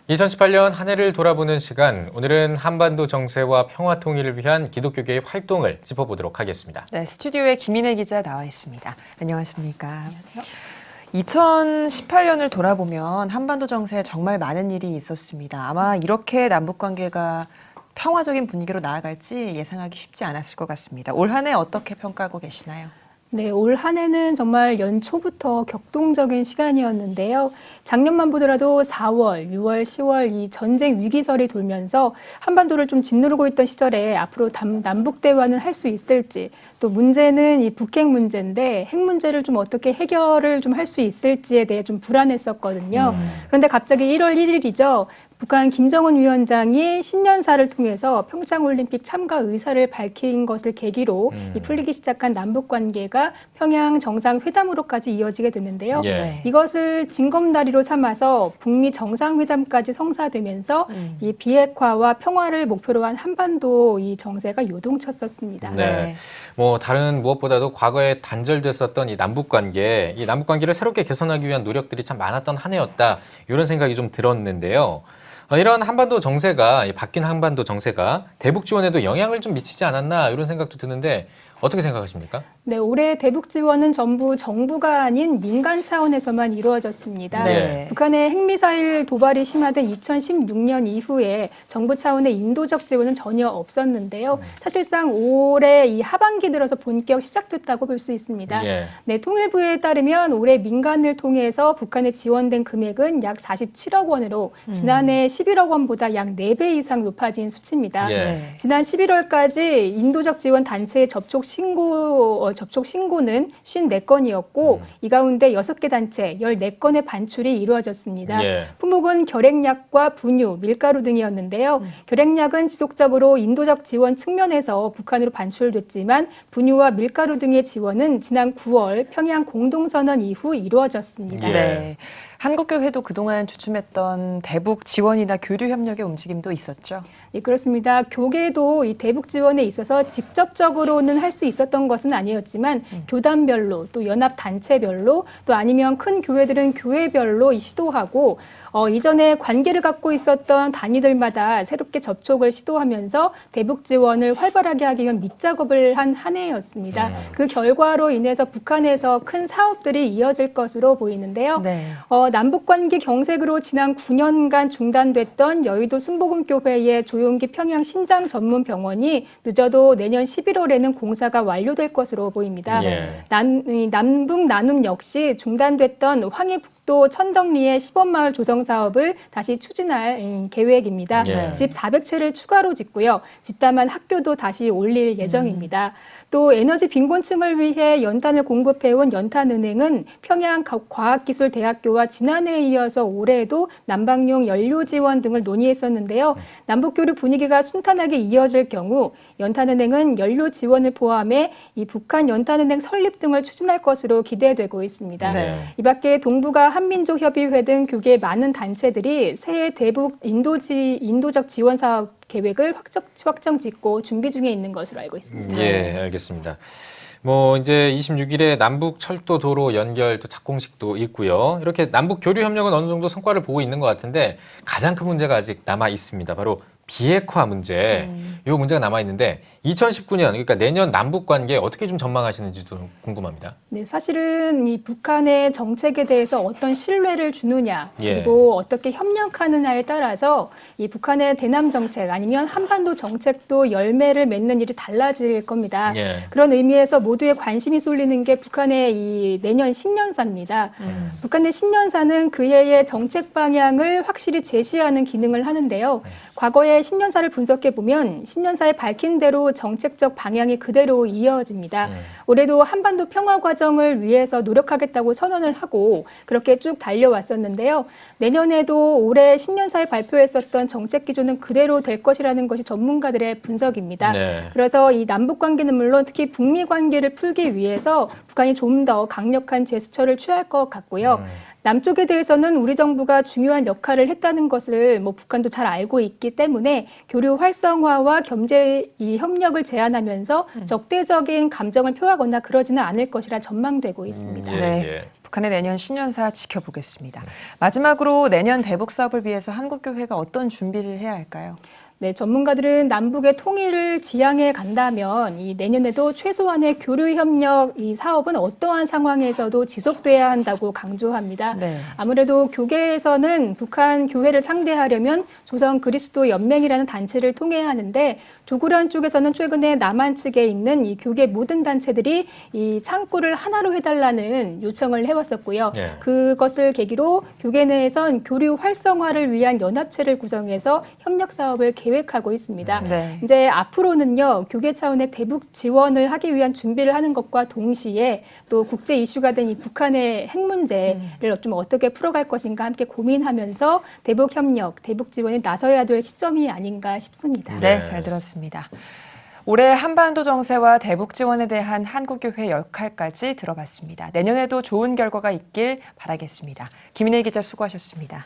2018년 한 해를 돌아보는 시간, 오늘은 한반도 정세와 평화 통일을 위한 기독교계의 활동을 짚어보도록 하겠습니다. 네, 스튜디오에 김인혜 기자 나와 있습니다. 안녕하십니까. 안녕하세요. 2018년을 돌아보면 한반도 정세에 정말 많은 일이 있었습니다. 아마 이렇게 남북 관계가 평화적인 분위기로 나아갈지 예상하기 쉽지 않았을 것 같습니다. 올 한 해 어떻게 평가하고 계시나요? 네, 올 한 해는 정말 연초부터 격동적인 시간이었는데요. 작년만 보더라도 4월, 6월, 10월 이 전쟁 위기설이 돌면서 한반도를 좀 짓누르고 있던 시절에 앞으로 남북 대화는 할 수 있을지, 또 문제는 이 북핵 문제인데 핵 문제를 좀 어떻게 해결을 좀 할 수 있을지에 대해 좀 불안했었거든요. 그런데 갑자기 1월 1일이죠. 북한 김정은 위원장이 신년사를 통해서 평창올림픽 참가 의사를 밝힌 것을 계기로 이 풀리기 시작한 남북관계가 평양 정상회담으로까지 이어지게 됐는데요. 예. 이것을 징검다리로 삼아서 북미 정상회담까지 성사되면서 이 비핵화와 평화를 목표로 한 한반도 이 정세가 요동쳤었습니다. 네. 다른 무엇보다도 과거에 단절됐었던 이 남북관계를 새롭게 개선하기 위한 노력들이 참 많았던 한 해였다. 이런 생각이 좀 들었는데요. 이런 바뀐 한반도 정세가 대북 지원에도 영향을 좀 미치지 않았나 이런 생각도 드는데 어떻게 생각하십니까? 네, 올해 대북 지원은 전부 정부가 아닌 민간 차원에서만 이루어졌습니다. 네. 북한의 핵미사일 도발이 심화된 2016년 이후에 정부 차원의 인도적 지원은 전혀 없었는데요. 사실상 올해 이 하반기 들어서 본격 시작됐다고 볼 수 있습니다. 예. 네, 통일부에 따르면 올해 민간을 통해서 북한에 지원된 금액은 약 47억 원으로 지난해 11억 원보다 약 4배 이상 높아진 수치입니다. 예. 지난 11월까지 인도적 지원 단체의 접촉 신고는 54건이었고 이 가운데 6개 단체 14건의 반출이 이루어졌습니다. 예. 품목은 결핵약과 분유, 밀가루 등이었는데요. 결핵약은 지속적으로 인도적 지원 측면에서 북한으로 반출됐지만 분유와 밀가루 등의 지원은 지난 9월 평양 공동선언 이후 이루어졌습니다. 예. 네. 한국교회도 그동안 주춤했던 대북 지원이나 교류 협력의 움직임도 있었죠. 네, 그렇습니다. 교계도 이 대북 지원에 있어서 직접적으로는 할 수 있었던 것은 아니었지만 교단별로 또 연합 단체별로 또 아니면 큰 교회들은 교회별로 시도하고 이전에 관계를 갖고 있었던 단위들마다 새롭게 접촉을 시도하면서 대북 지원을 활발하게 하기 위한 밑작업을 한 해였습니다. 그 결과로 인해서 북한에서 큰 사업들이 이어질 것으로 보이는데요. 네. 남북관계 경색으로 지난 9년간 중단됐던 여의도 순복음교회의 조용기 평양 신장 전문 병원이 늦어도 내년 11월에는 공사가 완료될 것으로 보입니다. 예. 남북 나눔 역시 중단됐던 황해북도 천덕리의 시범마을 조성 사업을 다시 추진할 계획입니다. 예. 집 400채를 추가로 짓고요. 짓담한 학교도 다시 올릴 예정입니다. 또 에너지 빈곤층을 위해 연탄을 공급해온 연탄은행은 평양과학기술대학교와 지난해에 이어서 올해에도 난방용 연료 지원 등을 논의했었는데요. 남북교류 분위기가 순탄하게 이어질 경우 연탄은행은 연료 지원을 포함해 이 북한 연탄은행 설립 등을 추진할 것으로 기대되고 있습니다. 네. 이 밖에 동북아 한민족협의회 등 교계 많은 단체들이 새해 대북 인도적 지원 사업 계획을 확정 짓고 준비 중에 있는 것으로 알고 있습니다. 예, 알겠습니다. 이제 26일에 남북 철도 도로 연결 또 착공식도 있고요. 이렇게 남북 교류 협력은 어느 정도 성과를 보고 있는 것 같은데 가장 큰 문제가 아직 남아 있습니다. 바로 비핵화 문제. 이 문제가 남아 있는데 2019년 그러니까 내년 남북 관계 어떻게 좀 전망하시는지도 궁금합니다. 네, 사실은 이 북한의 정책에 대해서 어떤 신뢰를 주느냐 예. 그리고 어떻게 협력하느냐에 따라서 이 북한의 대남 정책 아니면 한반도 정책도 열매를 맺는 일이 달라질 겁니다. 예. 그런 의미에서 모두의 관심이 쏠리는 게 북한의 이 내년 신년사입니다. 북한의 신년사는 그 해의 정책 방향을 확실히 제시하는 기능을 하는데요. 과거의 신년사를 분석해 보면 신년사에 밝힌 대로 정책적 방향이 그대로 이어집니다. 올해도 한반도 평화 과정을 위해서 노력하겠다고 선언을 하고 그렇게 쭉 달려왔었는데요. 내년에도 올해 신년사에 발표했었던 정책 기조는 그대로 될 것이라는 것이 전문가들의 분석입니다. 네. 그래서 이 남북 관계는 물론 특히 북미 관계를 풀기 위해서 북한이 좀 더 강력한 제스처를 취할 것 같고요. 남쪽에 대해서는 우리 정부가 중요한 역할을 했다는 것을 북한도 잘 알고 있기 때문에 교류 활성화와 경제 협력을 제한하면서 적대적인 감정을 표하거나 그러지는 않을 것이라 전망되고 있습니다. 네. 북한의 내년 신년사 지켜보겠습니다. 마지막으로 내년 대북 사업을 위해서 한국교회가 어떤 준비를 해야 할까요? 네, 전문가들은 남북의 통일을 지향해 간다면 이 내년에도 최소한의 교류 협력 이 사업은 어떠한 상황에서도 지속돼야 한다고 강조합니다. 네. 아무래도 교계에서는 북한 교회를 상대하려면 조선 그리스도 연맹이라는 단체를 통해야 하는데 조구련 쪽에서는 최근에 남한 측에 있는 이 교계 모든 단체들이 이 창구를 하나로 해달라는 요청을 해왔었고요. 네. 그것을 계기로 교계 내에선 교류 활성화를 위한 연합체를 구성해서 협력 사업을 계획하고 있습니다. 네. 이제 앞으로는요, 교계 차원의 대북 지원을 하기 위한 준비를 하는 것과 동시에 또 국제 이슈가 된 이 북한의 핵 문제를 좀 어떻게 풀어갈 것인가 함께 고민하면서 대북 협력, 대북 지원에 나서야 될 시점이 아닌가 싶습니다. 네, 잘 들었습니다. 올해 한반도 정세와 대북 지원에 대한 한국교회 역할까지 들어봤습니다. 내년에도 좋은 결과가 있길 바라겠습니다. 김인혜 기자 수고하셨습니다.